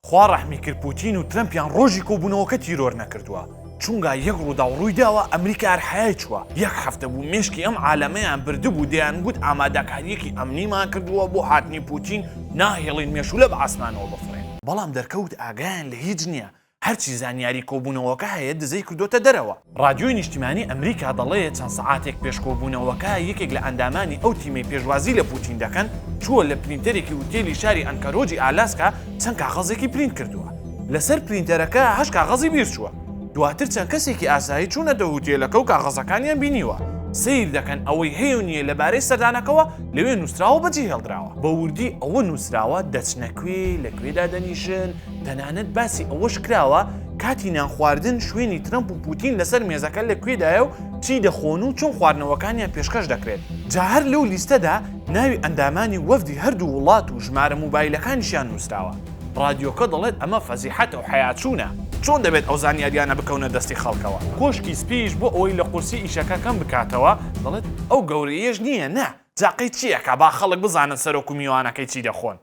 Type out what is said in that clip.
خوا ڕەحمی کرد پوتین و ترەمپیان ڕۆژی کۆبوونەوەکە تیرۆر نەکردووە. چونگا یەک ڕوودا و ڕوویداوە ئەمریکا هەرحەیە چووە. یەک هەفتە بوو مێشکی ئەم عالەمەیان بردبوو دەیانگوت ئامادەکاریەکی ئەمنیمان کردووە بۆ هاتنی پوتین ناهێڵین مێشولە بە ئاسمانەوە بفڕێن. بەڵام دەرکەوت ئاگایان لە هیچ نییە. هەرچی زانیاری کۆبوونەوەکە هەیە دزەی کردوتە دەرەوە. ڕادیۆی نیشتیمانی ئەمریکا دەڵێت چەند سەعاتێک پێش کۆبوونەوەکە یەکێک لە ئەندامانی ئەو تیمەی پێشوازی لە پوتین دەکەن چووە لە پرینتەرێکی وتێلی شاری ئەنکەرۆجی ئالاسکا چەند کاغەزێکی پرینت کردووە. لەسەر پرینتەرەکە هەشت کاغەزی بیرچووە. دواتر چەند کەسێکی ئاسایی چوونە دەهوتێلەکە و کاغەزەکانیان بینیوە. سیر دەکەن ئەوەی هەیە و نییە لەبارەی سەردانەکەەوە لەوێ نووسراوە بەجێ هێڵدراوە. بە وردی ئەوە نووسراوە دەچنەکوێ لەکوێدا دەنیشن تەنانەت باسی ئەوەش کراوە کاتی نان خواردن شوێنی ترەمپ و پوتین لەسەر مێزەکە لەکوێدایە و چی دەخۆن و چۆن خواردنەوەکانیان پێشکەش دەکرێت. جا هەر لەو لیستەدا ناوی ئەندامانی وەفدی هەردوو وڵات و ژمارە مۆبایلەکانیشیان نووسراوە. ڕادیۆکە دەڵێت ئەمە فەزیحەتە و حەیاچوونە. چۆن دەبێت ئەو زانیاریانە بکەونە دەستی خەڵکەوە؟ کۆشکی سپیش بۆ ئەوەی لە قورسی ئیشەکە کەم بکاتەوە دەڵێت ئەو گەورەیەش نییە، نە جاقەی چییەکە با خەڵک بزانن سەرۆک و میوانەکەی چی دەخۆن.